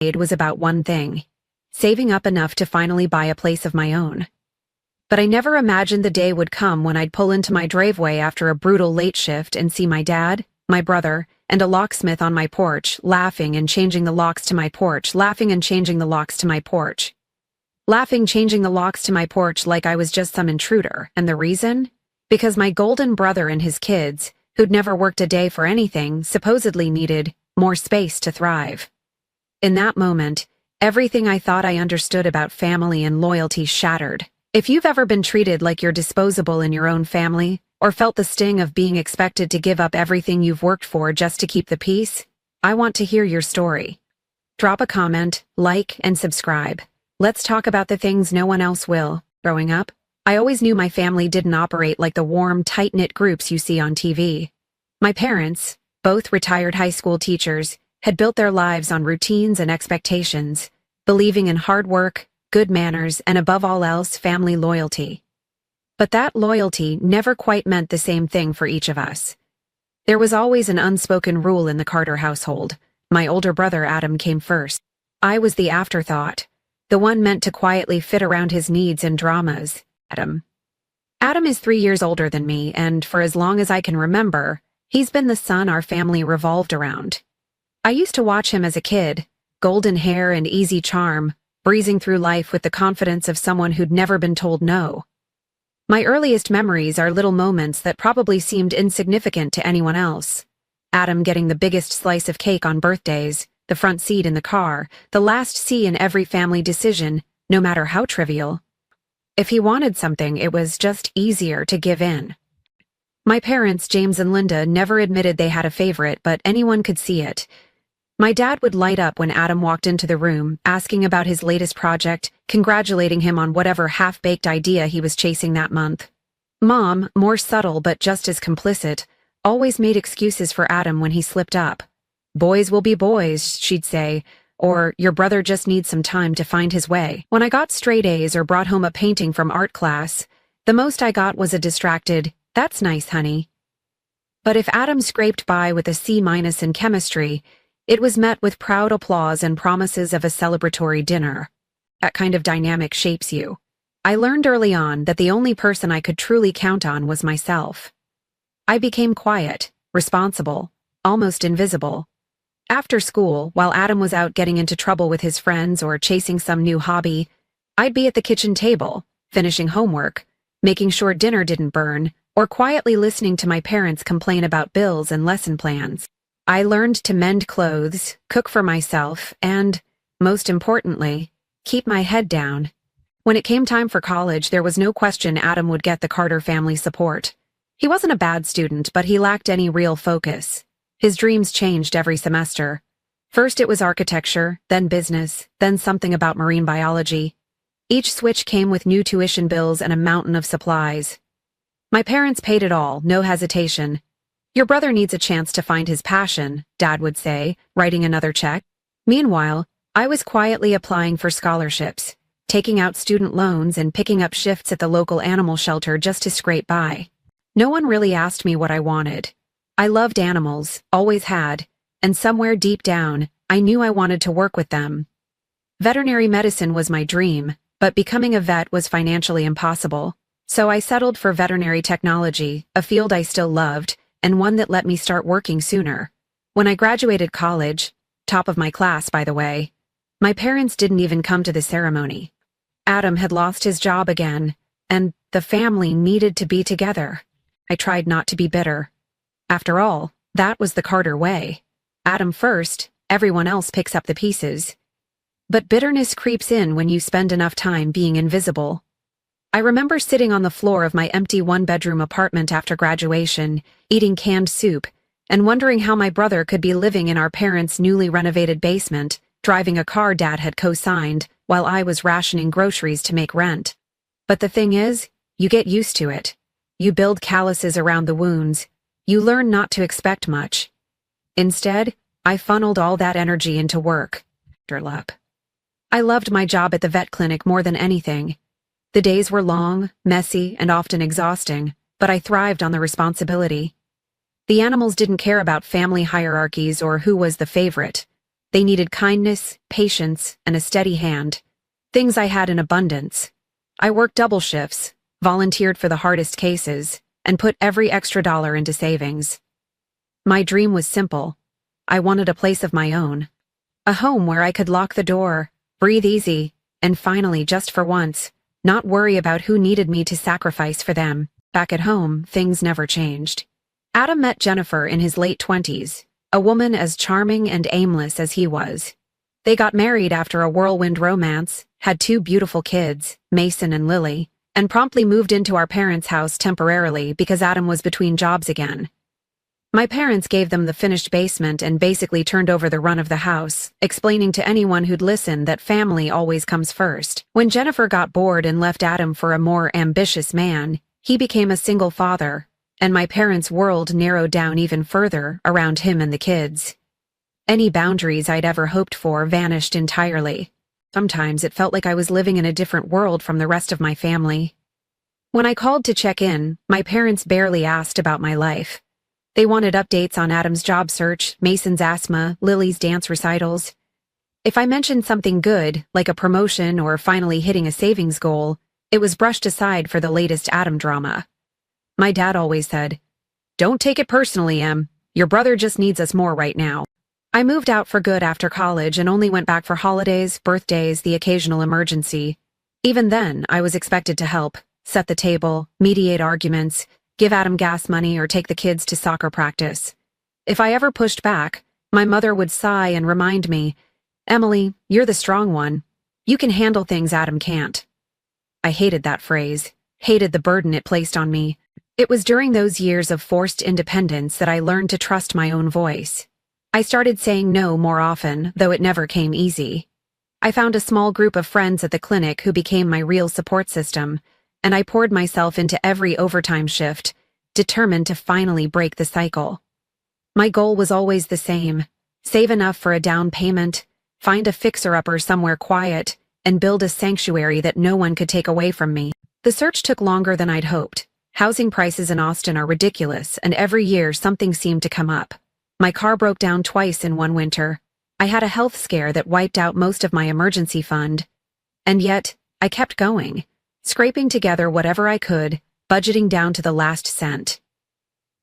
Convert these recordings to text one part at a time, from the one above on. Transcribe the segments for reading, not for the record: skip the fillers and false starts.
made was about one thing: saving up enough to finally buy a place of my own. But I never imagined the day would come when I'd pull into my driveway after a brutal late shift and see my dad, my brother, and a locksmith on my porch, laughing and changing the locks to my porch, laughing and changing the locks to my porch. Laughing, changing the locks to my porch like I was just some intruder. And the reason? Because my golden brother and his kids, who'd never worked a day for anything, supposedly needed more space to thrive. In that moment, everything I thought I understood about family and loyalty shattered. If you've ever been treated like you're disposable in your own family, or felt the sting of being expected to give up everything you've worked for just to keep the peace, I want to hear your story. Drop a comment, like, and subscribe. Let's talk about the things no one else will. Growing up, I always knew my family didn't operate like the warm, tight-knit groups you see on TV. My parents, both retired high school teachers, had built their lives on routines and expectations, believing in hard work, good manners, and above all else, family loyalty. But that loyalty never quite meant the same thing for each of us. There was always an unspoken rule in the Carter household. My older brother Adam came first. I was the afterthought, the one meant to quietly fit around his needs and dramas. Adam is 3 years older than me, and for as long as I can remember, he's been the son our family revolved around. I used to watch him as a kid, golden hair and easy charm, breezing through life with the confidence of someone who'd never been told no. My earliest memories are little moments that probably seemed insignificant to anyone else. Adam getting the biggest slice of cake on birthdays, the front seat in the car, the last C in every family decision, no matter how trivial. If he wanted something, it was just easier to give in. My parents, James and Linda, never admitted they had a favorite, but anyone could see it. My dad would light up when Adam walked into the room, asking about his latest project, congratulating him on whatever half-baked idea he was chasing that month. Mom, more subtle but just as complicit, always made excuses for Adam when he slipped up. "Boys will be boys," she'd say, or "Your brother just needs some time to find his way." When I got straight A's or brought home a painting from art class, the most I got was a distracted, "That's nice, honey." But if Adam scraped by with a C- in chemistry, it was met with proud applause and promises of a celebratory dinner. That kind of dynamic shapes you. I learned early on that the only person I could truly count on was myself. I became quiet, responsible, almost invisible. After school, while Adam was out getting into trouble with his friends or chasing some new hobby, I'd be at the kitchen table, finishing homework, making sure dinner didn't burn, or quietly listening to my parents complain about bills and lesson plans. I learned to mend clothes, cook for myself, and, most importantly, keep my head down. When it came time for college, there was no question Adam would get the Carter family support. He wasn't a bad student, but he lacked any real focus. His dreams changed every semester. First it was architecture, then business, then something about marine biology. Each switch came with new tuition bills and a mountain of supplies. My parents paid it all, no hesitation. "Your brother needs a chance to find his passion," Dad would say, writing another check. Meanwhile, I was quietly applying for scholarships, taking out student loans and picking up shifts at the local animal shelter just to scrape by. No one really asked me what I wanted. I loved animals, always had, and somewhere deep down, I knew I wanted to work with them. Veterinary medicine was my dream, but becoming a vet was financially impossible. So I settled for veterinary technology, a field I still loved, and one that let me start working sooner. When I graduated college, top of my class by the way, my parents didn't even come to the ceremony. Adam had lost his job again, and the family needed to be together. I tried not to be bitter. After all, that was the Carter way. Adam first, everyone else picks up the pieces. But bitterness creeps in when you spend enough time being invisible. I remember sitting on the floor of my empty one-bedroom apartment after graduation, eating canned soup, and wondering how my brother could be living in our parents' newly renovated basement, driving a car Dad had co-signed, while I was rationing groceries to make rent. But the thing is, you get used to it. You build calluses around the wounds. You learn not to expect much. Instead, I funneled all that energy into work. I loved my job at the vet clinic more than anything. The days were long, messy, and often exhausting, but I thrived on the responsibility. The animals didn't care about family hierarchies or who was the favorite. They needed kindness, patience, and a steady hand. Things I had in abundance. I worked double shifts, volunteered for the hardest cases, and put every extra dollar into savings. My dream was simple. I wanted a place of my own. A home where I could lock the door, breathe easy, and finally, just for once, not worry about who needed me to sacrifice for them. Back at home, things never changed. Adam met Jennifer in his late 20s, a woman as charming and aimless as he was. They got married after a whirlwind romance, had 2 beautiful kids, Mason and Lily, and promptly moved into our parents' house temporarily because Adam was between jobs again. My parents gave them the finished basement and basically turned over the run of the house, explaining to anyone who'd listen that family always comes first. When Jennifer got bored and left Adam for a more ambitious man, he became a single father, and my parents' world narrowed down even further around him and the kids. Any boundaries I'd ever hoped for vanished entirely. Sometimes it felt like I was living in a different world from the rest of my family. When I called to check in, my parents barely asked about my life. They wanted updates on Adam's job search, Mason's asthma, Lily's dance recitals. If I mentioned something good, like a promotion or finally hitting a savings goal, it was brushed aside for the latest Adam drama. My dad always said, "Don't take it personally, Em. Your brother just needs us more right now." I moved out for good after college and only went back for holidays, birthdays, the occasional emergency. Even then, I was expected to help, set the table, mediate arguments, give Adam gas money, or take the kids to soccer practice. If I ever pushed back, my mother would sigh and remind me, "Emily, you're the strong one. You can handle things Adam can't." I hated that phrase, hated the burden it placed on me. It was during those years of forced independence that I learned to trust my own voice. I started saying no more often, though it never came easy. I found a small group of friends at the clinic who became my real support system, and I poured myself into every overtime shift, determined to finally break the cycle. My goal was always the same: save enough for a down payment, find a fixer-upper somewhere quiet, and build a sanctuary that no one could take away from me. The search took longer than I'd hoped. Housing prices in Austin are ridiculous, and every year something seemed to come up. My car broke down twice in one winter. I had a health scare that wiped out most of my emergency fund. And yet, I kept going, scraping together whatever I could, budgeting down to the last cent.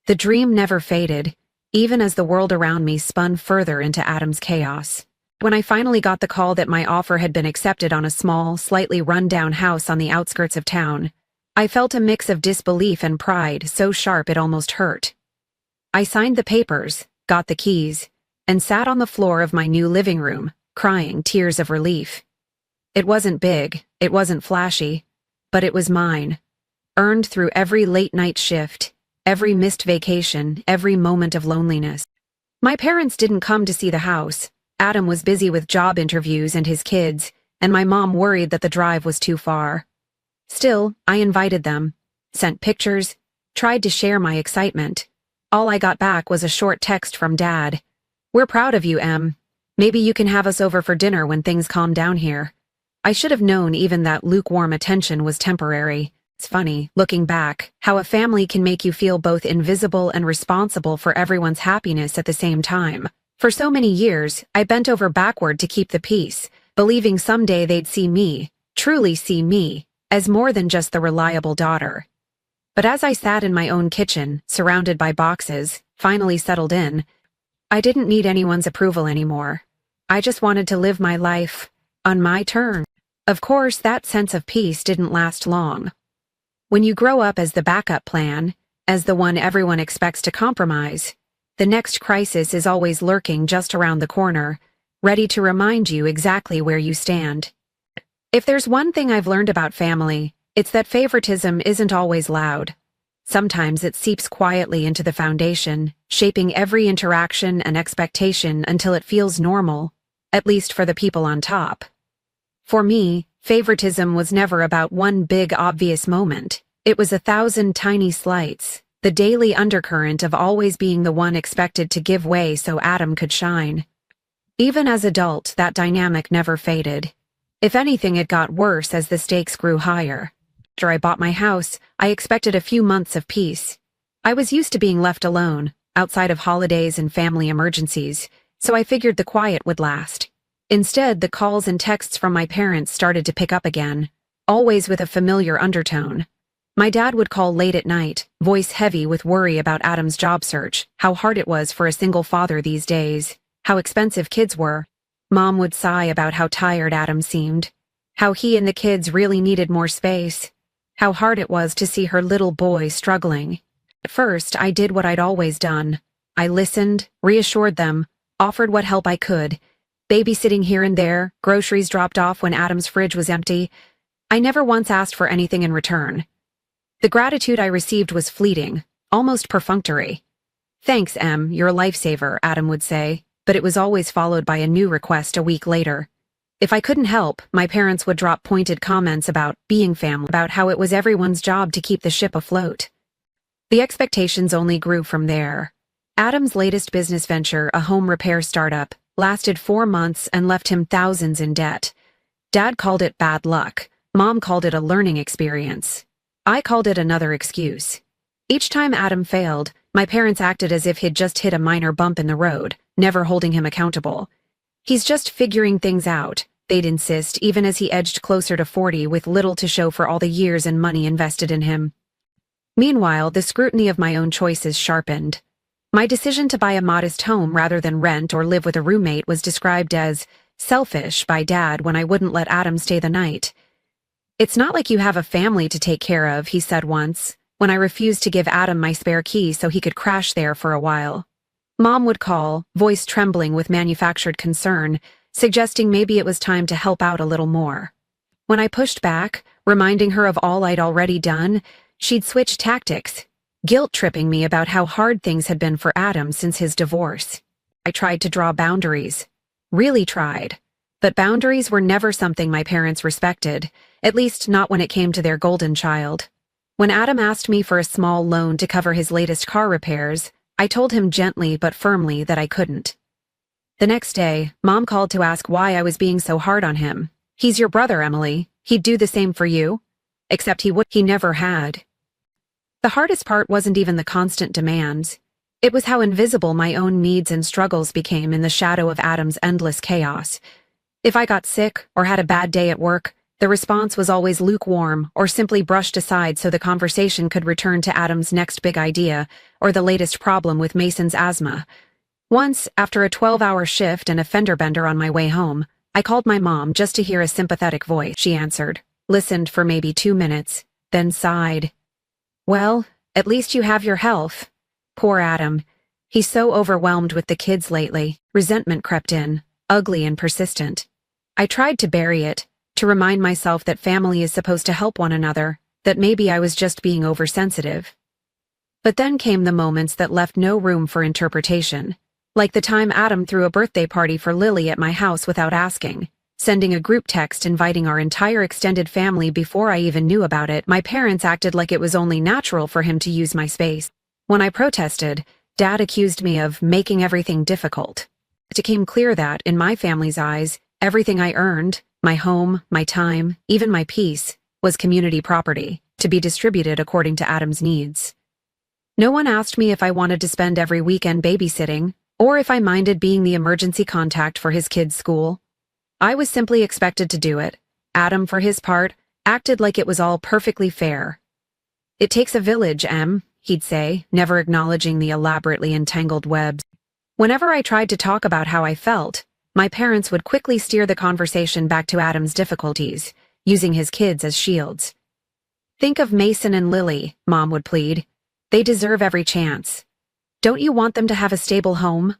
The dream never faded, even as the world around me spun further into Adam's chaos. When I finally got the call that my offer had been accepted on a small, slightly run-down house on the outskirts of town, I felt a mix of disbelief and pride so sharp it almost hurt. I signed the papers, got the keys, and sat on the floor of my new living room, crying tears of relief. It wasn't big, it wasn't flashy, but it was mine, earned through every late-night shift, every missed vacation, every moment of loneliness. My parents didn't come to see the house. Adam was busy with job interviews and his kids, and my mom worried that the drive was too far. Still, I invited them, sent pictures, tried to share my excitement. All I got back was a short text from Dad. "We're proud of you, Em. Maybe you can have us over for dinner when things calm down here." I should have known even that lukewarm attention was temporary. It's funny, looking back, how a family can make you feel both invisible and responsible for everyone's happiness at the same time. For so many years, I bent over backward to keep the peace, believing someday they'd see me, truly see me, as more than just the reliable daughter. But as I sat in my own kitchen, surrounded by boxes, finally settled in, I didn't need anyone's approval anymore. I just wanted to live my life on my terms. Of course, that sense of peace didn't last long. When you grow up as the backup plan, as the one everyone expects to compromise, the next crisis is always lurking just around the corner, ready to remind you exactly where you stand. If there's one thing I've learned about family, it's that favoritism isn't always loud. Sometimes it seeps quietly into the foundation, shaping every interaction and expectation until it feels normal, at least for the people on top. For me, favoritism was never about one big obvious moment. It was 1,000 tiny slights, the daily undercurrent of always being the one expected to give way so Adam could shine. Even as adult, that dynamic never faded. If anything, it got worse as the stakes grew higher. After I bought my house, I expected a few months of peace. I was used to being left alone, outside of holidays and family emergencies, so I figured the quiet would last. Instead, the calls and texts from my parents started to pick up again, always with a familiar undertone. My dad would call late at night, voice heavy with worry about Adam's job search, how hard it was for a single father these days, how expensive kids were. Mom would sigh about how tired Adam seemed, how he and the kids really needed more space, how hard it was to see her little boy struggling. At first, I did what I'd always done. I listened, reassured them, offered what help I could, babysitting here and there, groceries dropped off when Adam's fridge was empty. I never once asked for anything in return. The gratitude I received was fleeting, almost perfunctory. "Thanks, Em, you're a lifesaver," Adam would say, but it was always followed by a new request a week later. If I couldn't help, my parents would drop pointed comments about being family, about how it was everyone's job to keep the ship afloat. The expectations only grew from there. Adam's latest business venture, a home repair startup, lasted 4 months and left him thousands in debt. Dad called it bad luck. Mom called it a learning experience. I called it another excuse. Each time Adam failed, my parents acted as if he'd just hit a minor bump in the road, never holding him accountable. "He's just figuring things out," they'd insist, even as he edged closer to 40 with little to show for all the years and money invested in him. Meanwhile, the scrutiny of my own choices sharpened. My decision to buy a modest home rather than rent or live with a roommate was described as selfish by Dad when I wouldn't let Adam stay the night. "It's not like you have a family to take care of," he said once, when I refused to give Adam my spare key so he could crash there for a while. Mom would call, voice trembling with manufactured concern, suggesting maybe it was time to help out a little more. When I pushed back, reminding her of all I'd already done, she'd switch tactics, guilt-tripping me about how hard things had been for Adam since his divorce. I tried to draw boundaries. Really tried. But boundaries were never something my parents respected, at least not when it came to their golden child. When Adam asked me for a small loan to cover his latest car repairs, I told him gently but firmly that I couldn't. The next day, Mom called to ask why I was being so hard on him. "He's your brother, Emily. He'd do the same for you." Except he never had. The hardest part wasn't even the constant demands. It was how invisible my own needs and struggles became in the shadow of Adam's endless chaos. If I got sick or had a bad day at work, the response was always lukewarm or simply brushed aside so the conversation could return to Adam's next big idea or the latest problem with Mason's asthma. Once, after a 12-hour shift and a fender bender on my way home, I called my mom just to hear a sympathetic voice. She answered, listened for maybe 2 minutes, then sighed. "Well, at least you have your health." Poor Adam. He's so overwhelmed with the kids lately. Resentment crept in, ugly and persistent. I tried to bury it, to remind myself that family is supposed to help one another, that maybe I was just being oversensitive. But then came the moments that left no room for interpretation, like the time Adam threw a birthday party for Lily at my house without asking, sending a group text inviting our entire extended family before I even knew about it. My parents acted like it was only natural for him to use my space. When I protested, Dad accused me of making everything difficult. It became clear that, in my family's eyes, everything I earned, my home, my time, even my peace, was community property, to be distributed according to Adam's needs. No one asked me if I wanted to spend every weekend babysitting, or if I minded being the emergency contact for his kids' school. I was simply expected to do it. Adam, for his part, acted like it was all perfectly fair. "It takes a village, Em," he'd say, never acknowledging the elaborately entangled webs. Whenever I tried to talk about how I felt, my parents would quickly steer the conversation back to Adam's difficulties, using his kids as shields. "Think of Mason and Lily," Mom would plead. "They deserve every chance. Don't you want them to have a stable home?"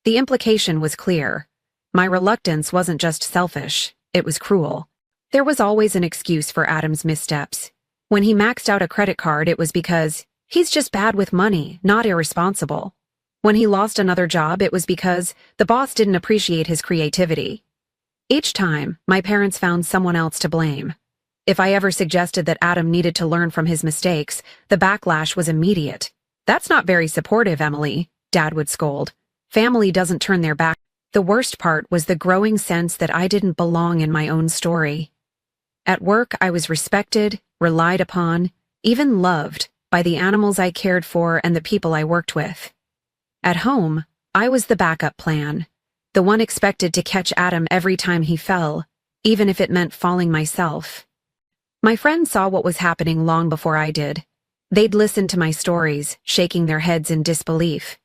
The implication was clear. My reluctance wasn't just selfish, it was cruel. There was always an excuse for Adam's missteps. When he maxed out a credit card, it was because he's just bad with money, not irresponsible. When he lost another job, it was because the boss didn't appreciate his creativity. Each time, my parents found someone else to blame. If I ever suggested that Adam needed to learn from his mistakes, the backlash was immediate. "That's not very supportive, Emily," Dad would scold. "Family doesn't turn their back." The worst part was the growing sense that I didn't belong in my own story. At work, I was respected, relied upon, even loved by the animals I cared for and the people I worked with. At home, I was the backup plan, the one expected to catch Adam every time he fell, even if it meant falling myself. My friends saw what was happening long before I did. They'd listened to my stories, shaking their heads in disbelief.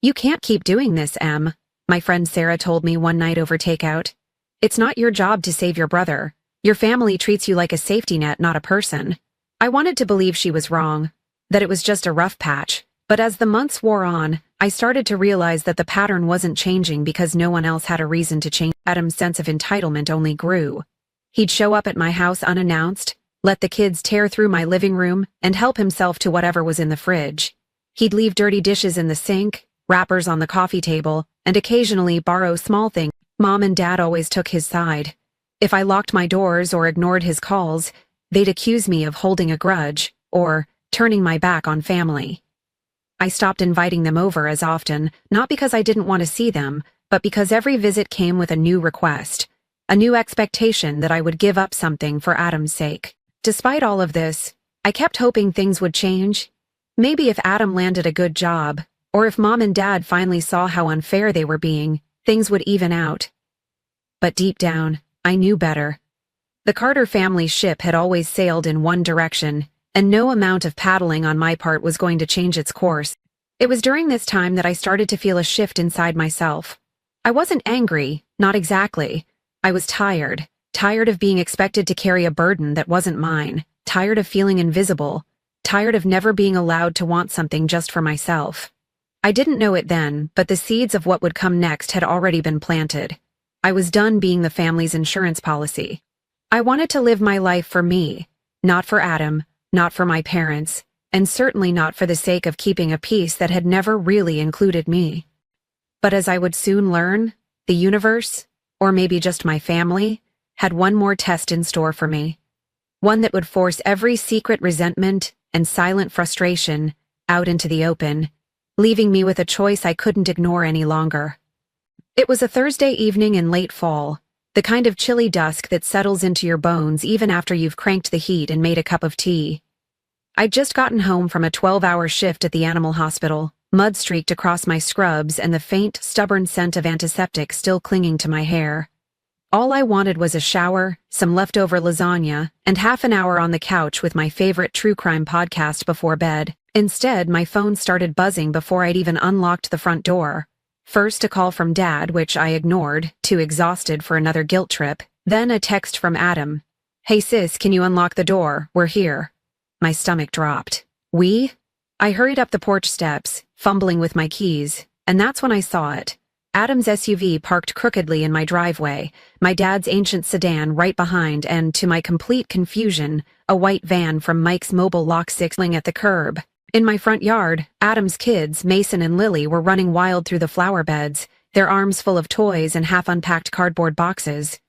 "You can't keep doing this, Em," my friend Sarah told me one night over takeout. "It's not your job to save your brother. Your family treats you like a safety net, not a person." I wanted to believe she was wrong, that it was just a rough patch, but as the months wore on, I started to realize that the pattern wasn't changing because no one else had a reason to change. Adam's sense of entitlement only grew. He'd show up at my house unannounced, let the kids tear through my living room, and help himself to whatever was in the fridge. He'd leave dirty dishes in the sink, wrappers on the coffee table, and occasionally borrow small things. Mom and Dad always took his side. If I locked my doors or ignored his calls, they'd accuse me of holding a grudge, or turning my back on family. I stopped inviting them over as often, not because I didn't want to see them, but because every visit came with a new request, a new expectation that I would give up something for Adam's sake. Despite all of this, I kept hoping things would change. Maybe if Adam landed a good job, or if Mom and Dad finally saw how unfair they were being, things would even out. But deep down, I knew better. The Carter family ship had always sailed in one direction, and no amount of paddling on my part was going to change its course. It was during this time that I started to feel a shift inside myself. I wasn't angry, not exactly. I was tired of being expected to carry a burden that wasn't mine, tired of feeling invisible, tired of never being allowed to want something just for myself. I didn't know it then, but the seeds of what would come next had already been planted. I was done being the family's insurance policy. I wanted to live my life for me, not for Adam, not for my parents, and certainly not for the sake of keeping a peace that had never really included me. But as I would soon learn, the universe, or maybe just my family, had one more test in store for me. One that would force every secret resentment and silent frustration out into the open, leaving me with a choice I couldn't ignore any longer. It was a Thursday evening in late fall, the kind of chilly dusk that settles into your bones even after you've cranked the heat and made a cup of tea. I'd just gotten home from a 12-hour shift at the animal hospital, mud streaked across my scrubs and the faint, stubborn scent of antiseptic still clinging to my hair. All I wanted was a shower, some leftover lasagna, and half an hour on the couch with my favorite true crime podcast before bed. Instead, my phone started buzzing before I'd even unlocked the front door. First a call from Dad, which I ignored, too exhausted for another guilt trip. Then a text from Adam. "Hey sis, can you unlock the door? We're here." My stomach dropped. "We?" I hurried up the porch steps, fumbling with my keys, and that's when I saw it. Adam's SUV parked crookedly in my driveway, my dad's ancient sedan right behind, and, to my complete confusion, a white van from Mike's Mobile Lock sitting at the curb. In my front yard, Adam's kids, Mason and Lily, were running wild through the flower beds, their arms full of toys and half-unpacked cardboard boxes.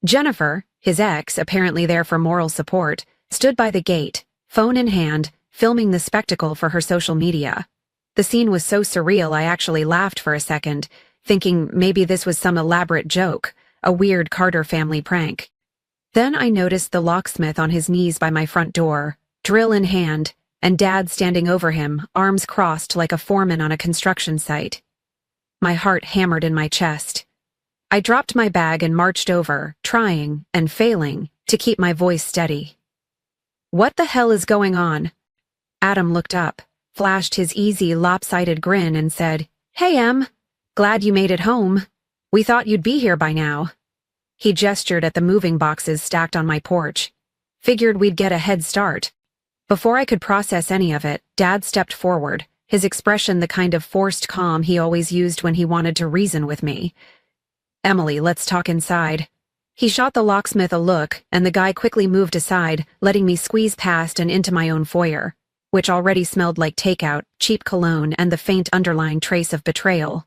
Jennifer, his ex, apparently there for moral support, stood by the gate, phone in hand, filming the spectacle for her social media. The scene was so surreal I actually laughed for a second, thinking maybe this was some elaborate joke, a weird Carter family prank. Then I noticed the locksmith on his knees by my front door, drill in hand, and Dad standing over him, arms crossed like a foreman on a construction site. My heart hammered in my chest. I dropped my bag and marched over, trying, and failing, to keep my voice steady. "What the hell is going on?" Adam looked up, flashed his easy, lopsided grin, and said, "Hey, Em. Glad you made it home. We thought you'd be here by now." He gestured at the moving boxes stacked on my porch. "Figured we'd get a head start." Before I could process any of it, Dad stepped forward, his expression the kind of forced calm he always used when he wanted to reason with me. "Emily, let's talk inside." He shot the locksmith a look, and the guy quickly moved aside, letting me squeeze past and into my own foyer, which already smelled like takeout, cheap cologne, and the faint underlying trace of betrayal.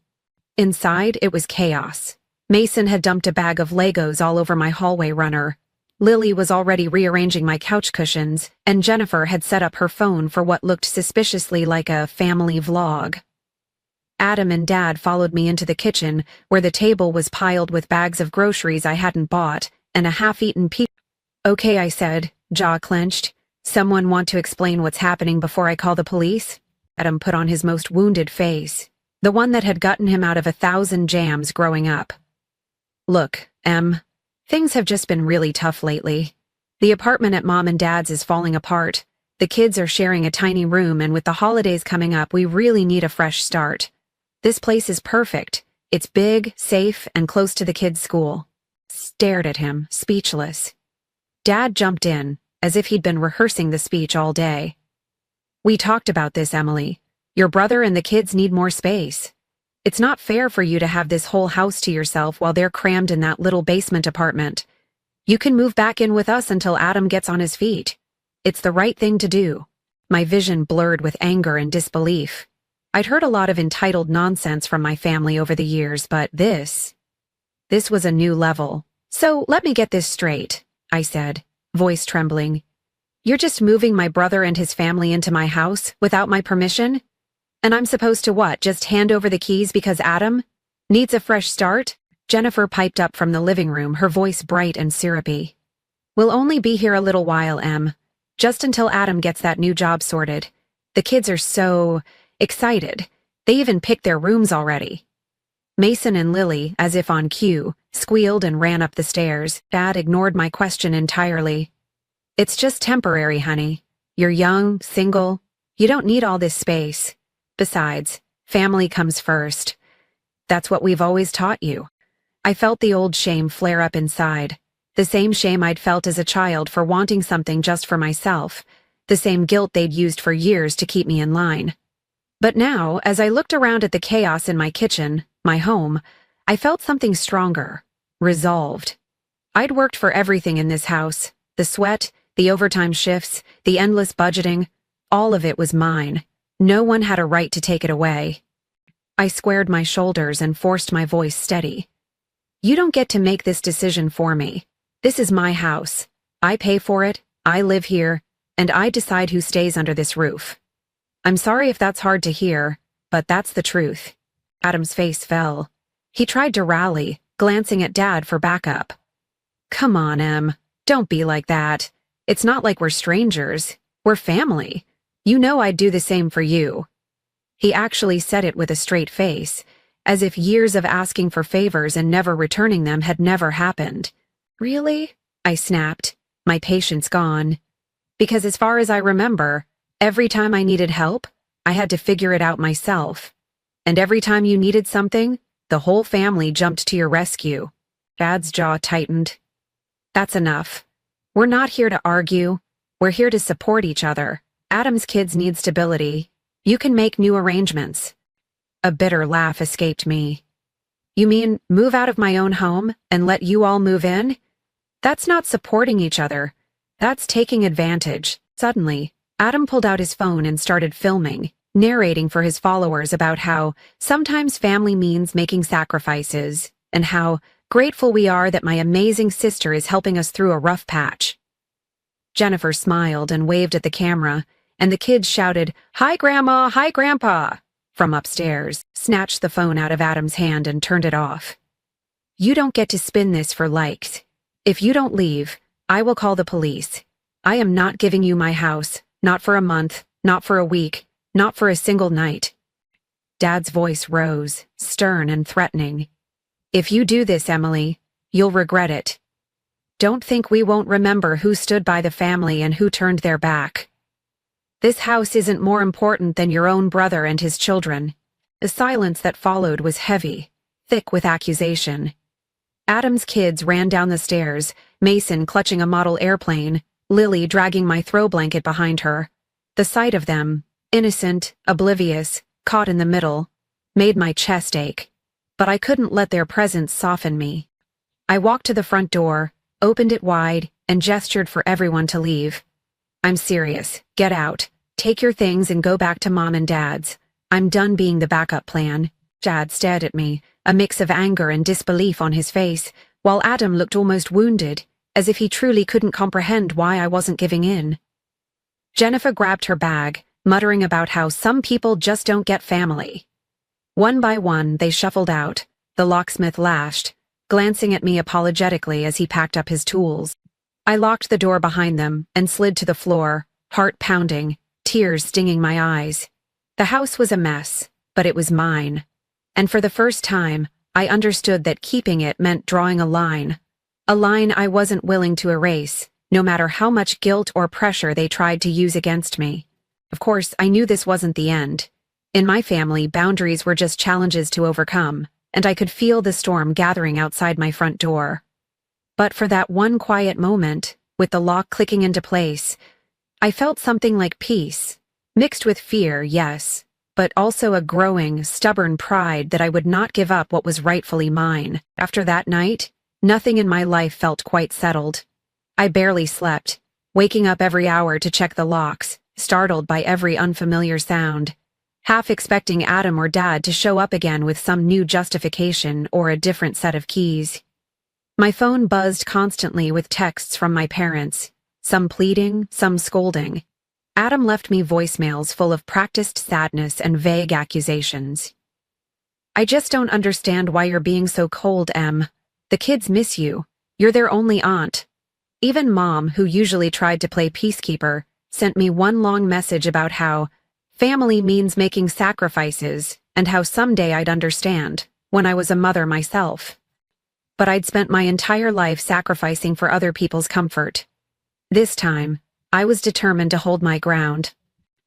Inside, it was chaos. Mason had dumped a bag of Legos all over my hallway runner. Lily was already rearranging my couch cushions, and Jennifer had set up her phone for what looked suspiciously like a family vlog. Adam and Dad followed me into the kitchen, where the table was piled with bags of groceries I hadn't bought, and a half-eaten pizza. "Okay," I said, jaw clenched. "Someone want to explain what's happening before I call the police?" Adam put on his most wounded face. the one that had gotten him out of 1,000 jams growing up. Look, Em, things have just been really tough lately. The apartment at Mom and Dad's is falling apart. The kids are sharing a tiny room, and with the holidays coming up, we really need a fresh start. This place is perfect. It's big, safe, and close to the kids' school. Stared at him, speechless. Dad jumped in, as if he'd been rehearsing the speech all day. We talked about this, Emily. Your brother and the kids need more space. It's not fair for you to have this whole house to yourself while they're crammed in that little basement apartment. You can move back in with us until Adam gets on his feet. It's the right thing to do. My vision blurred with anger and disbelief. I'd heard a lot of entitled nonsense from my family over the years, but this was a new level. So let me get this straight, I said, voice trembling. You're just moving my brother and his family into my house without my permission? And I'm supposed to what, just hand over the keys because Adam needs a fresh start? Jennifer piped up from the living room, her voice bright and syrupy. We'll only be here a little while, Em. Just until Adam gets that new job sorted. The kids are so excited. They even picked their rooms already. Mason and Lily, as if on cue, squealed and ran up the stairs. Dad ignored my question entirely. It's just temporary, honey. You're young, single. You don't need all this space. Besides, family comes first. That's what we've always taught you. I felt the old shame flare up inside. The same shame I'd felt as a child for wanting something just for myself. The same guilt they'd used for years to keep me in line. But now, as I looked around at the chaos in my kitchen, my home, I felt something stronger. Resolved. I'd worked for everything in this house. The sweat, the overtime shifts, the endless budgeting. All of it was mine. No one had a right to take it away. I squared my shoulders and forced my voice steady. You don't get to make this decision for me. This is my house. I pay for it, I live here, and I decide who stays under this roof. I'm sorry if that's hard to hear, but that's the truth. Adam's face fell. He tried to rally, glancing at Dad for backup. Come on, Em. Don't be like that. It's not like we're strangers. We're family. You know I'd do the same for you. He actually said it with a straight face, as if years of asking for favors and never returning them had never happened. Really? I snapped, my patience gone. Because as far as I remember, every time I needed help, I had to figure it out myself. And every time you needed something, the whole family jumped to your rescue. Dad's jaw tightened. That's enough. We're not here to argue. We're here to support each other. Adam's kids need stability. You can make new arrangements. A bitter laugh escaped me. You mean move out of my own home and let you all move in? That's not supporting each other. That's taking advantage. Suddenly, Adam pulled out his phone and started filming, narrating for his followers about how sometimes family means making sacrifices, and how grateful we are that my amazing sister is helping us through a rough patch. Jennifer smiled and waved at the camera, and the kids shouted, "Hi, Grandma! Hi, Grandpa!" from upstairs, snatched the phone out of Adam's hand and turned it off. You don't get to spin this for likes. If you don't leave, I will call the police. I am not giving you my house, not for a month, not for a week, not for a single night. Dad's voice rose, stern and threatening. If you do this, Emily, you'll regret it. Don't think we won't remember who stood by the family and who turned their back. This house isn't more important than your own brother and his children. The silence that followed was heavy, thick with accusation. Adam's kids ran down the stairs, Mason clutching a model airplane, Lily dragging my throw blanket behind her. The sight of them, innocent, oblivious, caught in the middle, made my chest ache. But I couldn't let their presence soften me. I walked to the front door, opened it wide, and gestured for everyone to leave. I'm serious. Get out. Take your things and go back to Mom and Dad's. I'm done being the backup plan. Dad stared at me, a mix of anger and disbelief on his face, while Adam looked almost wounded, as if he truly couldn't comprehend why I wasn't giving in. Jennifer grabbed her bag, muttering about how some people just don't get family. One by one, they shuffled out. The locksmith lashed, glancing at me apologetically as he packed up his tools. I locked the door behind them and slid to the floor, heart pounding, tears stinging my eyes. The house was a mess, but it was mine. And for the first time, I understood that keeping it meant drawing a line I wasn't willing to erase, no matter how much guilt or pressure they tried to use against me. Of course, I knew this wasn't the end. In my family, boundaries were just challenges to overcome, and I could feel the storm gathering outside my front door. But for that one quiet moment, with the lock clicking into place, I felt something like peace, mixed with fear, yes, but also a growing, stubborn pride that I would not give up what was rightfully mine. After that night, nothing in my life felt quite settled. I barely slept, waking up every hour to check the locks, startled by every unfamiliar sound, half expecting Adam or Dad to show up again with some new justification or a different set of keys. My phone buzzed constantly with texts from my parents, some pleading, some scolding. Adam left me voicemails full of practiced sadness and vague accusations. "I just don't understand why you're being so cold, Em. The kids miss you. You're their only aunt." Even Mom, who usually tried to play peacekeeper, sent me one long message about how family means making sacrifices and how someday I'd understand, when I was a mother myself. But I'd spent my entire life sacrificing for other people's comfort. This time, I was determined to hold my ground.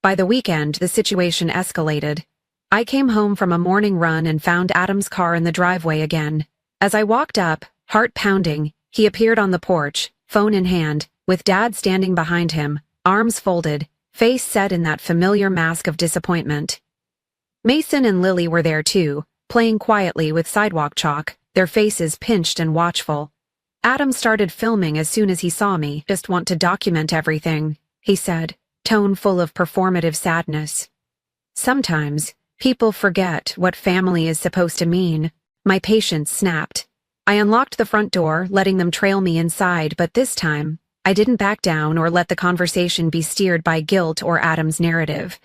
By the weekend, the situation escalated. I came home from a morning run and found Adam's car in the driveway again. As I walked up, heart pounding, he appeared on the porch, phone in hand, with Dad standing behind him, arms folded, face set in that familiar mask of disappointment. Mason and Lily were there too, playing quietly with sidewalk chalk, their faces pinched and watchful. Adam started filming as soon as he saw me. "Just want to document everything," he said, tone full of performative sadness. Sometimes, people forget what family is supposed to mean. My patience snapped. I unlocked the front door, letting them trail me inside, but this time, I didn't back down or let the conversation be steered by guilt or Adam's narrative.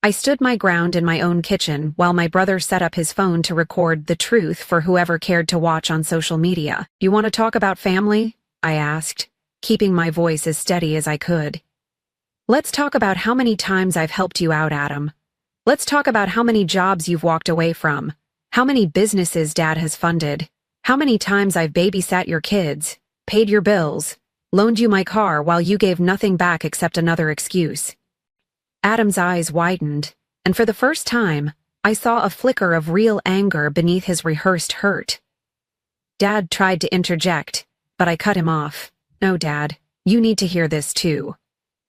I stood my ground in my own kitchen while my brother set up his phone to record the truth for whoever cared to watch on social media. "You want to talk about family?" I asked, keeping my voice as steady as I could. "Let's talk about how many times I've helped you out, Adam. Let's talk about how many jobs you've walked away from, how many businesses Dad has funded, how many times I've babysat your kids, paid your bills, loaned you my car while you gave nothing back except another excuse." Adam's eyes widened, and for the first time, I saw a flicker of real anger beneath his rehearsed hurt. Dad tried to interject, but I cut him off. "No, Dad, you need to hear this too.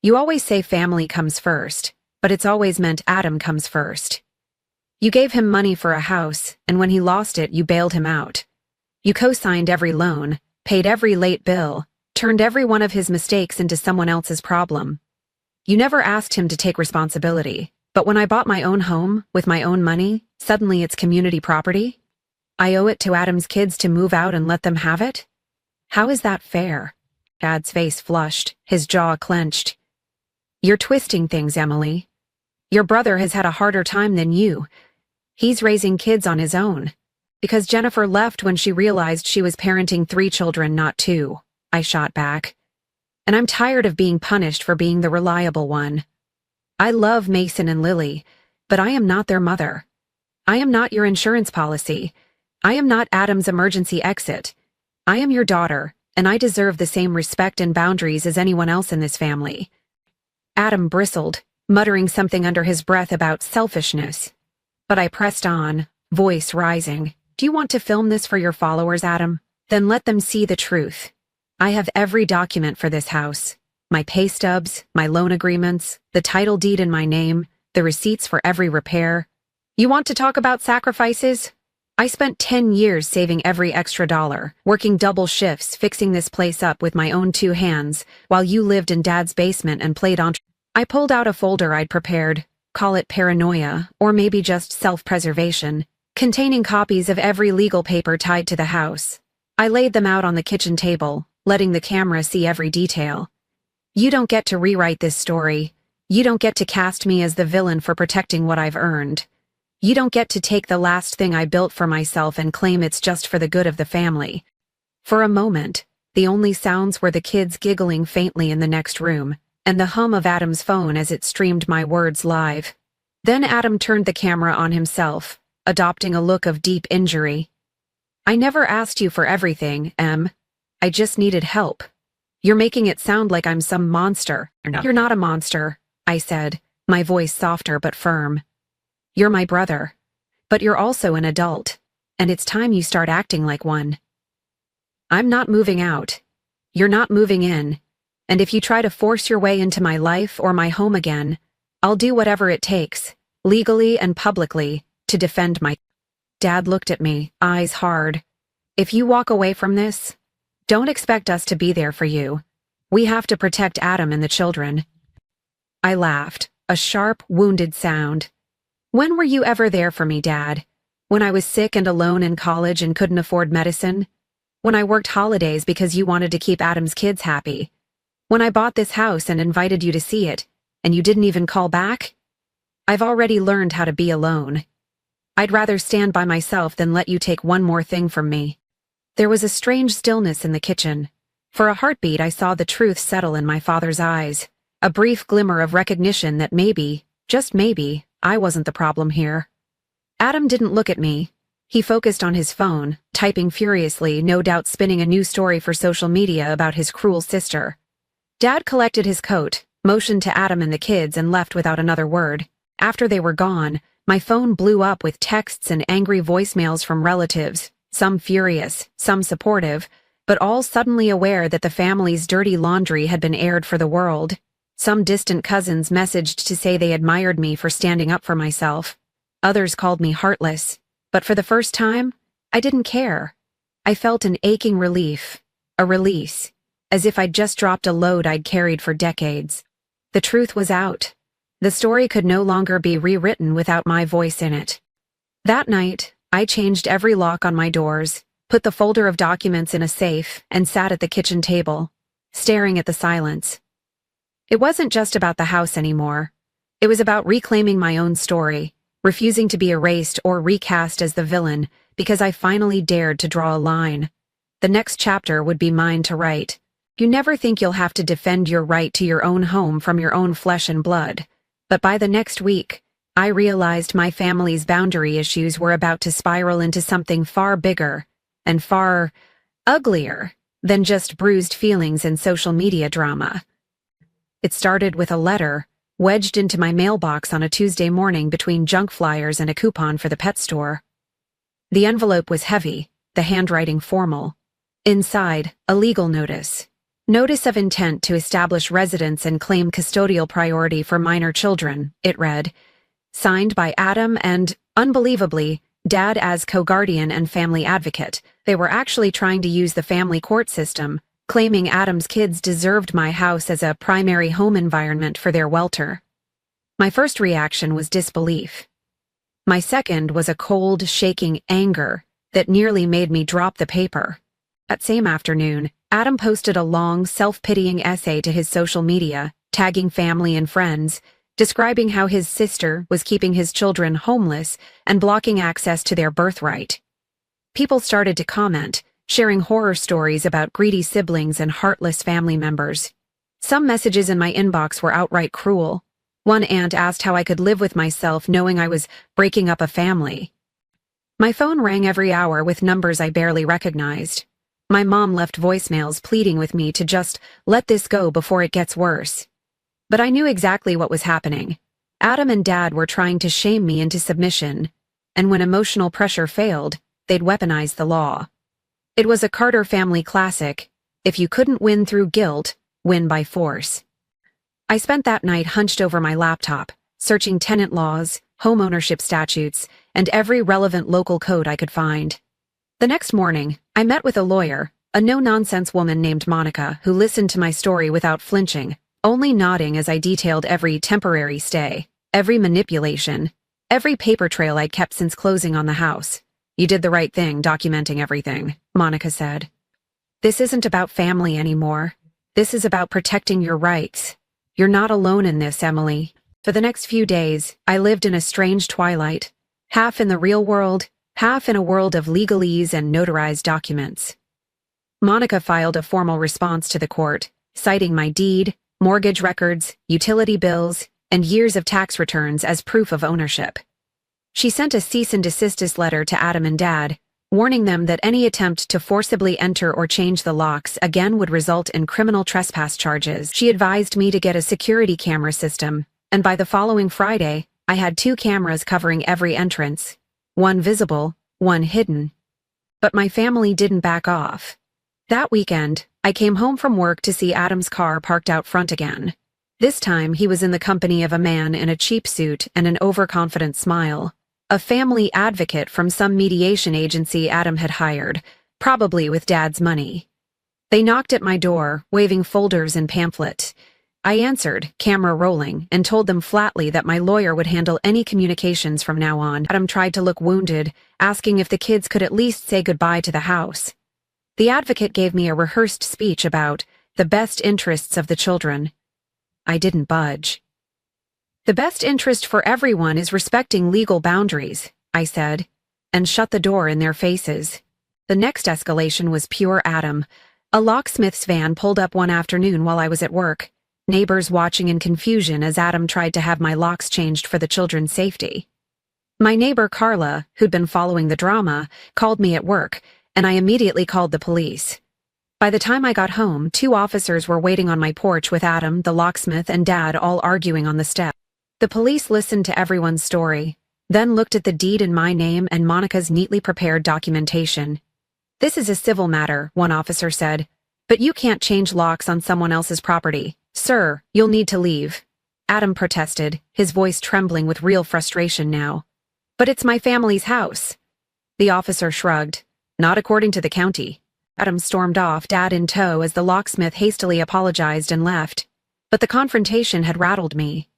You always say family comes first, but it's always meant Adam comes first. You gave him money for a house, and when he lost it, you bailed him out. You co-signed every loan, paid every late bill, turned every one of his mistakes into someone else's problem. You never asked him to take responsibility, but when I bought my own home, with my own money, suddenly it's community property? I owe it to Adam's kids to move out and let them have it? How is that fair?" Dad's face flushed, his jaw clenched. "You're twisting things, Emily. Your brother has had a harder time than you. He's raising kids on his own. Because Jennifer left when she realized she was parenting 3 children, not 2, I shot back. And I'm tired of being punished for being the reliable one. I love Mason and Lily, but I am not their mother. I am not your insurance policy. I am not Adam's emergency exit. I am your daughter, and I deserve the same respect and boundaries as anyone else in this family." Adam bristled, muttering something under his breath about selfishness. But I pressed on, voice rising. "Do you want to film this for your followers, Adam? Then let them see the truth. I have every document for this house. My pay stubs, my loan agreements, the title deed in my name, the receipts for every repair. You want to talk about sacrifices? I spent 10 years saving every extra dollar, working double shifts, fixing this place up with my own 2 hands, while you lived in Dad's basement and played on. I pulled out a folder I'd prepared, call it paranoia, or maybe just self-preservation, containing copies of every legal paper tied to the house. I laid them out on the kitchen table, letting the camera see every detail. You don't get to rewrite this story. You don't get to cast me as the villain for protecting what I've earned. You don't get to take the last thing I built for myself and claim it's just for the good of the family." For a moment, the only sounds were the kids giggling faintly in the next room, and the hum of Adam's phone as it streamed my words live. Then Adam turned the camera on himself, adopting a look of deep injury. I never asked you for everything, Em. I just needed help. You're making it sound like I'm some monster. You're not a monster, I said, my voice softer but firm. You're my brother. But you're also an adult, and it's time you start acting like one. I'm not moving out. You're not moving in. And if you try to force your way into my life or my home again, I'll do whatever it takes, legally and publicly, to defend my... Dad looked at me, eyes hard. If you walk away from this, don't expect us to be there for you. We have to protect Adam and the children. I laughed, a sharp, wounded sound. When were you ever there for me, Dad? When I was sick and alone in college and couldn't afford medicine? When I worked holidays because you wanted to keep Adam's kids happy? When I bought this house and invited you to see it, and you didn't even call back? I've already learned how to be alone. I'd rather stand by myself than let you take one more thing from me. There was a strange stillness in the kitchen. For a heartbeat, I saw the truth settle in my father's eyes, a brief glimmer of recognition that maybe, just maybe, I wasn't the problem here. Adam didn't look at me. He focused on his phone, typing furiously, no doubt spinning a new story for social media about his cruel sister. Dad collected his coat, motioned to Adam and the kids, and left without another word. After they were gone, my phone blew up with texts and angry voicemails from relatives, some furious, some supportive, but all suddenly aware that the family's dirty laundry had been aired for the world. Some distant cousins messaged to say they admired me for standing up for myself. Others called me heartless. But for the first time, I didn't care. I felt an aching relief, a release, as if I'd just dropped a load I'd carried for decades. The truth was out. The story could no longer be rewritten without my voice in it. That night, I changed every lock on my doors, put the folder of documents in a safe, and sat at the kitchen table, staring at the silence. It wasn't just about the house anymore. It was about reclaiming my own story, refusing to be erased or recast as the villain, because I finally dared to draw a line. The next chapter would be mine to write. You never think you'll have to defend your right to your own home from your own flesh and blood. But by the next week, I realized my family's boundary issues were about to spiral into something far bigger and far uglier than just bruised feelings and social media drama. It started with a letter wedged into my mailbox on a Tuesday morning between junk flyers and a coupon for the pet store. The envelope was heavy, the handwriting formal. Inside, a legal notice. Notice of intent to establish residence and claim custodial priority for minor children, it read. Signed by Adam and, unbelievably, Dad as co-guardian and family advocate. They were actually trying to use the family court system, claiming Adam's kids deserved my house as a primary home environment for their welter. My first reaction was disbelief. My second was a cold, shaking anger that nearly made me drop the paper. That same afternoon, Adam posted a long, self-pitying essay to his social media, tagging family and friends, describing how his sister was keeping his children homeless and blocking access to their birthright. People started to comment, sharing horror stories about greedy siblings and heartless family members. Some messages in my inbox were outright cruel. One aunt asked how I could live with myself knowing I was breaking up a family. My phone rang every hour with numbers I barely recognized. My mom left voicemails pleading with me to just let this go before it gets worse. But I knew exactly what was happening. Adam and Dad were trying to shame me into submission, and when emotional pressure failed, they'd weaponize the law. It was a Carter family classic. If you couldn't win through guilt, win by force. I spent that night hunched over my laptop, searching tenant laws, homeownership statutes, and every relevant local code I could find. The next morning, I met with a lawyer, a no-nonsense woman named Monica, who listened to my story without flinching, only nodding as I detailed every temporary stay, every manipulation, every paper trail I'd kept since closing on the house. You did the right thing documenting everything, Monica said. This isn't about family anymore. This is about protecting your rights. You're not alone in this, Emily. For the next few days, I lived in a strange twilight, half in the real world, half in a world of legalese and notarized documents. Monica filed a formal response to the court, citing my deed, mortgage records, utility bills, and years of tax returns as proof of ownership. She sent a cease and desist letter to Adam and Dad, warning them that any attempt to forcibly enter or change the locks again would result in criminal trespass charges. She advised me to get a security camera system, and by the following Friday, I had 2 cameras covering every entrance, one visible, one hidden. But my family didn't back off. That weekend, I came home from work to see Adam's car parked out front again. This time, he was in the company of a man in a cheap suit and an overconfident smile. A family advocate from some mediation agency Adam had hired, probably with Dad's money. They knocked at my door, waving folders and pamphlets. I answered, camera rolling, and told them flatly that my lawyer would handle any communications from now on. Adam tried to look wounded, asking if the kids could at least say goodbye to the house. The advocate gave me a rehearsed speech about the best interests of the children. I didn't budge. The best interest for everyone is respecting legal boundaries, I said, and shut the door in their faces. The next escalation was pure Adam. A locksmith's van pulled up one afternoon while I was at work, neighbors watching in confusion as Adam tried to have my locks changed for the children's safety. My neighbor Carla, who'd been following the drama, called me at work, and I immediately called the police. By the time I got home, 2 officers were waiting on my porch with Adam, the locksmith, and Dad all arguing on the step. The police listened to everyone's story, then looked at the deed in my name and Monica's neatly prepared documentation. "This is a civil matter," one officer said, "but you can't change locks on someone else's property. Sir, you'll need to leave." Adam protested, his voice trembling with real frustration now. "But it's my family's house." The officer shrugged. "Not according to the county." Adam stormed off, Dad in tow, as the locksmith hastily apologized and left. But the confrontation had rattled me.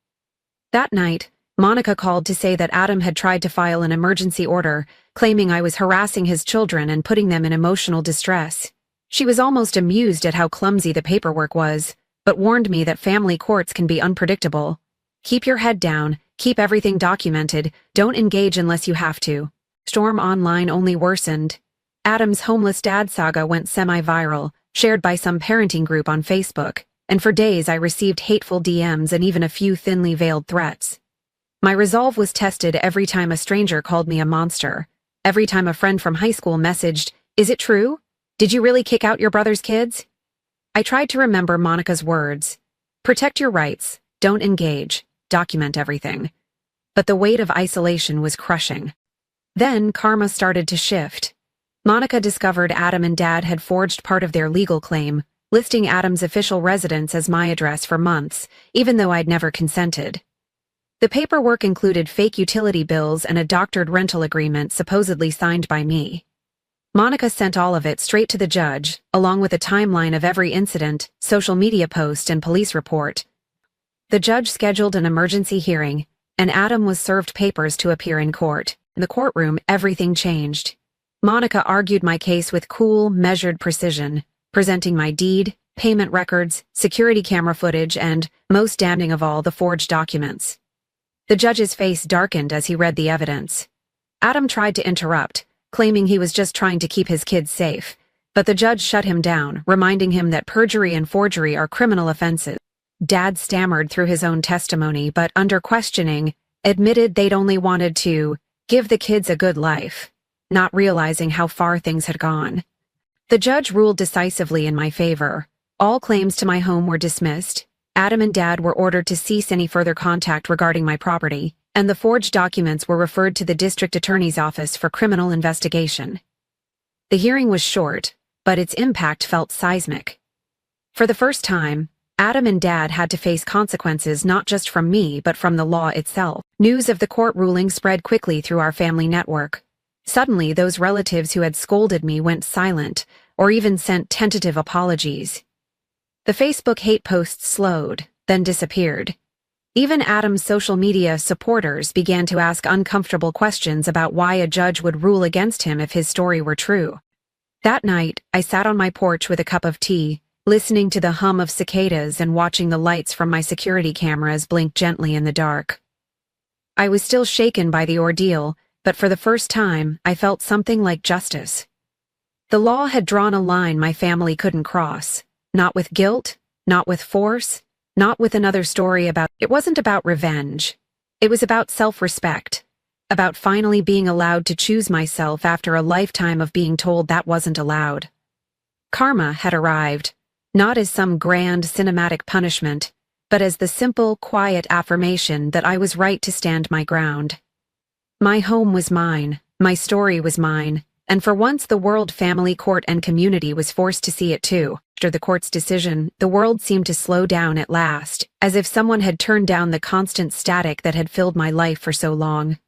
That night, Monica called to say that Adam had tried to file an emergency order, claiming I was harassing his children and putting them in emotional distress. She was almost amused at how clumsy the paperwork was, but warned me that family courts can be unpredictable. "Keep your head down, keep everything documented, don't engage unless you have to." Storm online only worsened. Adam's homeless dad saga went semi-viral, shared by some parenting group on Facebook, and for days I received hateful DMs and even a few thinly veiled threats. My resolve was tested every time a stranger called me a monster, every time a friend from high school messaged, "Is it true? Did you really kick out your brother's kids?" I tried to remember Monica's words. Protect your rights, don't engage, document everything. But the weight of isolation was crushing. Then karma started to shift. Monica discovered Adam and Dad had forged part of their legal claim, listing Adam's official residence as my address for months, even though I'd never consented. The paperwork included fake utility bills and a doctored rental agreement supposedly signed by me. Monica sent all of it straight to the judge, along with a timeline of every incident, social media post, and police report. The judge scheduled an emergency hearing, and Adam was served papers to appear in court. In the courtroom, everything changed. Monica argued my case with cool, measured precision, presenting my deed, payment records, security camera footage, and, most damning of all, the forged documents. The judge's face darkened as he read the evidence. Adam tried to interrupt, claiming he was just trying to keep his kids safe, but the judge shut him down, reminding him that perjury and forgery are criminal offenses. Dad stammered through his own testimony, but under questioning, admitted they'd only wanted to give the kids a good life, not realizing how far things had gone. The judge ruled decisively in my favor. All claims to my home were dismissed. Adam and Dad were ordered to cease any further contact regarding my property, and the forged documents were referred to the district attorney's office for criminal investigation. The hearing was short, but its impact felt seismic. For the first time, Adam and Dad had to face consequences not just from me but from the law itself. News of the court ruling spread quickly through our family network. Suddenly, those relatives who had scolded me went silent, or even sent tentative apologies. The Facebook hate posts slowed, then disappeared. Even Adam's social media supporters began to ask uncomfortable questions about why a judge would rule against him if his story were true. That night, I sat on my porch with a cup of tea, listening to the hum of cicadas and watching the lights from my security cameras blink gently in the dark. I was still shaken by the ordeal, but for the first time, I felt something like justice. The law had drawn a line my family couldn't cross. Not with guilt, not with force, not with another story about— It wasn't about revenge. It was about self-respect. about finally being allowed to choose myself after a lifetime of being told that wasn't allowed. Karma had arrived, not as some grand cinematic punishment, but as the simple, quiet affirmation that I was right to stand my ground. My home was mine, my story was mine, and for once the world, family, court, and community was forced to see it too. After the court's decision, the world seemed to slow down at last, as if someone had turned down the constant static that had filled my life for so long.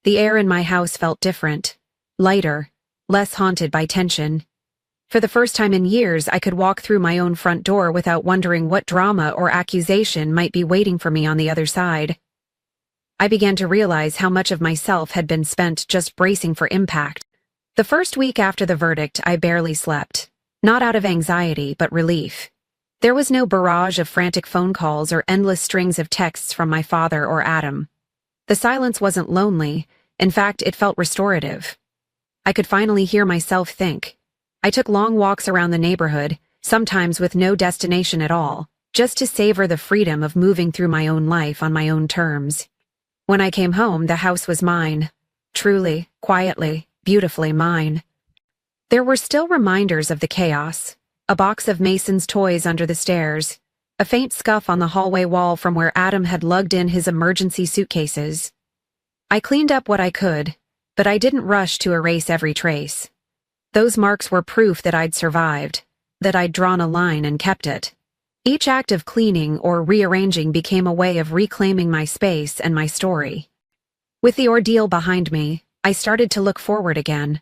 The air in my house felt different, lighter, less haunted by tension. For the first time in years, I could walk through my own front door without wondering what drama or accusation might be waiting for me on the other side. I began to realize how much of myself had been spent just bracing for impact. The first week after the verdict, I barely slept. Not out of anxiety, but relief. There was no barrage of frantic phone calls or endless strings of texts from my father or Adam. The silence wasn't lonely. In fact, it felt restorative. I could finally hear myself think. I took long walks around the neighborhood, sometimes with no destination at all, just to savor the freedom of moving through my own life on my own terms. When I came home, the house was mine. Truly, quietly, beautifully mine. There were still reminders of the chaos. A box of Mason's toys under the stairs. A faint scuff on the hallway wall from where Adam had lugged in his emergency suitcases. I cleaned up what I could, but I didn't rush to erase every trace. Those marks were proof that I'd survived, that I'd drawn a line and kept it. Each act of cleaning or rearranging became a way of reclaiming my space and my story. With the ordeal behind me, I started to look forward again.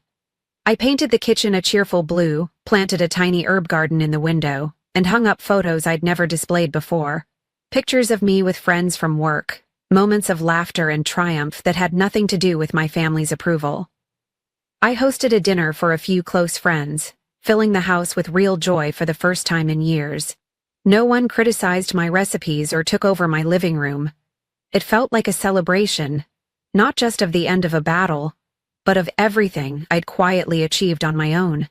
I painted the kitchen a cheerful blue, planted a tiny herb garden in the window, and hung up photos I'd never displayed before. Pictures of me with friends from work, moments of laughter and triumph that had nothing to do with my family's approval. I hosted a dinner for a few close friends, filling the house with real joy for the first time in years. No one criticized my recipes or took over my living room. It felt like a celebration, not just of the end of a battle, but of everything I'd quietly achieved on my own.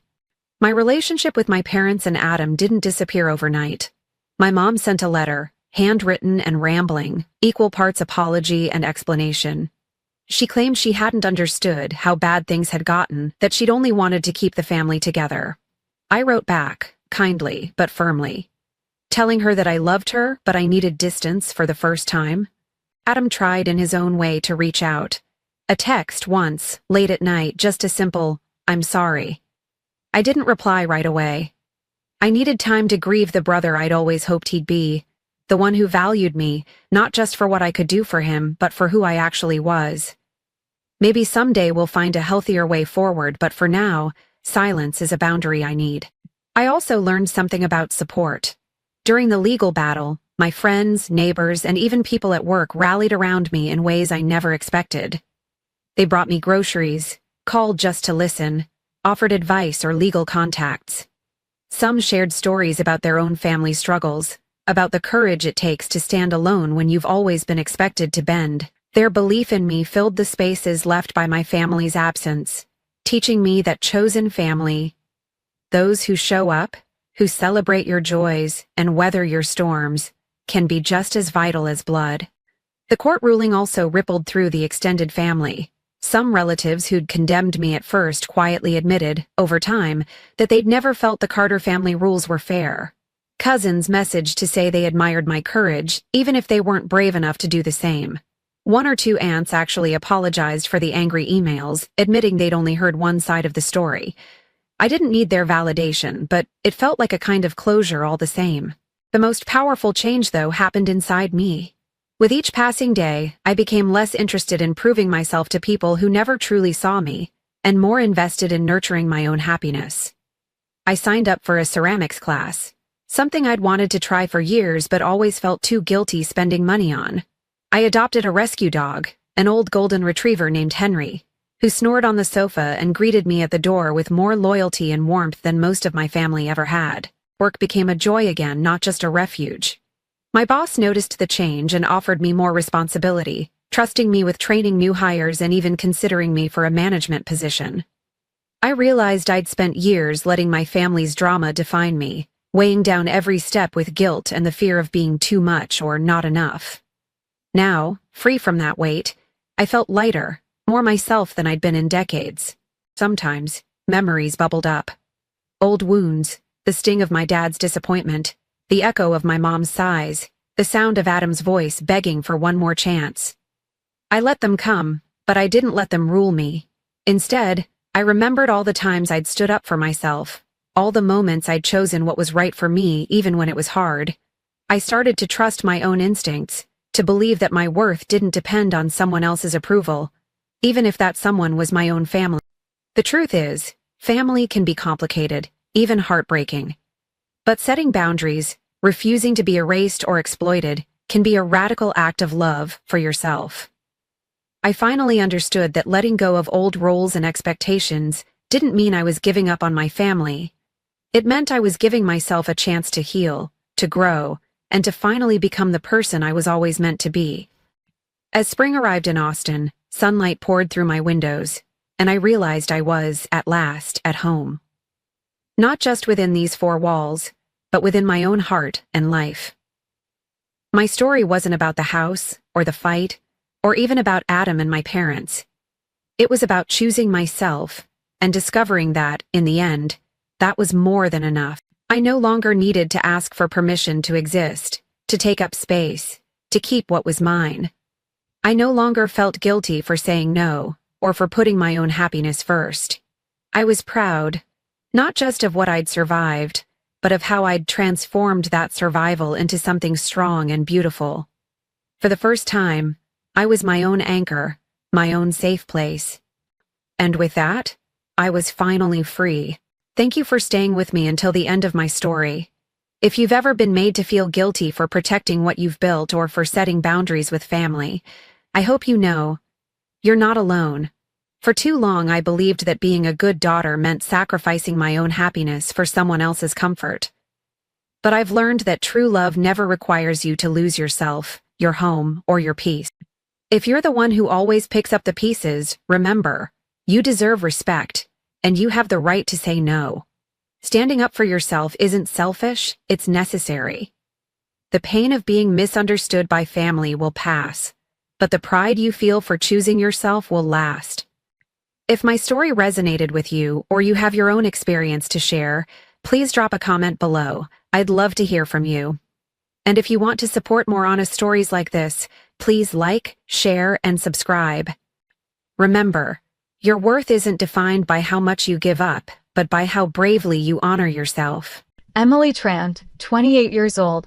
My relationship with my parents and Adam didn't disappear overnight. My mom sent a letter, handwritten and rambling, equal parts apology and explanation. She claimed she hadn't understood how bad things had gotten, that she'd only wanted to keep the family together. I wrote back, kindly but firmly, telling her that I loved her, but I needed distance for the first time. Adam tried in his own way to reach out. A text once, late at night, just a simple, "I'm sorry." I didn't reply right away. I needed time to grieve the brother I'd always hoped he'd be, the one who valued me, not just for what I could do for him, but for who I actually was. Maybe someday we'll find a healthier way forward, but for now, silence is a boundary I need. I also learned something about support. During the legal battle, my friends, neighbors, and even people at work rallied around me in ways I never expected. They brought me groceries, called just to listen, offered advice or legal contacts. Some shared stories about their own family struggles, about the courage it takes to stand alone when you've always been expected to bend. Their belief in me filled the spaces left by my family's absence, teaching me that chosen family, those who show up, who celebrate your joys and weather your storms, can be just as vital as blood. The court ruling also rippled through the extended family. Some relatives who'd condemned me at first quietly admitted, over time, that they'd never felt the Carter family rules were fair. Cousins messaged to say they admired my courage, even if they weren't brave enough to do the same. One or two aunts actually apologized for the angry emails, admitting they'd only heard one side of the story. I didn't need their validation, but it felt like a kind of closure all the same. The most powerful change, though, happened inside me. With each passing day, I became less interested in proving myself to people who never truly saw me, and more invested in nurturing my own happiness. I signed up for a ceramics class, something I'd wanted to try for years but always felt too guilty spending money on. I adopted a rescue dog, an old golden retriever named Henry, who snored on the sofa and greeted me at the door with more loyalty and warmth than most of my family ever had. Work became a joy again, not just a refuge. My boss noticed the change and offered me more responsibility, trusting me with training new hires and even considering me for a management position. I realized I'd spent years letting my family's drama define me, weighing down every step with guilt and the fear of being too much or not enough. Now, free from that weight, I felt lighter, more myself than I'd been in decades. Sometimes, memories bubbled up. Old wounds, the sting of my dad's disappointment, the echo of my mom's sighs, the sound of Adam's voice begging for one more chance. I let them come, but I didn't let them rule me. Instead, I remembered all the times I'd stood up for myself, all the moments I'd chosen what was right for me even when it was hard. I started to trust my own instincts, to believe that my worth didn't depend on someone else's approval, even if that someone was my own family. The truth is, family can be complicated, even heartbreaking. But setting boundaries, refusing to be erased or exploited, can be a radical act of love for yourself. I finally understood that letting go of old roles and expectations didn't mean I was giving up on my family. It meant I was giving myself a chance to heal, to grow, and to finally become the person I was always meant to be. As spring arrived in Austin, sunlight poured through my windows, and I realized I was, at last, at home. Not just within these four walls, but within my own heart and life. My story wasn't about the house, or the fight, or even about Adam and my parents. It was about choosing myself, and discovering that, in the end, that was more than enough. I no longer needed to ask for permission to exist, to take up space, to keep what was mine. I no longer felt guilty for saying no, or for putting my own happiness first. I was proud, not just of what I'd survived, but of how I'd transformed that survival into something strong and beautiful. For the first time, I was my own anchor, my own safe place. And with that, I was finally free. Thank you for staying with me until the end of my story. If you've ever been made to feel guilty for protecting what you've built or for setting boundaries with family, I hope you know, you're not alone. For too long I believed that being a good daughter meant sacrificing my own happiness for someone else's comfort. But I've learned that true love never requires you to lose yourself, your home, or your peace. If you're the one who always picks up the pieces, remember, you deserve respect. And you have the right to say no. Standing up for yourself isn't selfish, it's necessary. The pain of being misunderstood by family will pass, but the pride you feel for choosing yourself will last. If my story resonated with you, or you have your own experience to share, please drop a comment below. I'd love to hear from you. And if you want to support more honest stories like this, please like, share, and subscribe. Remember, your worth isn't defined by how much you give up, but by how bravely you honor yourself. Emily Trant, 28 years old,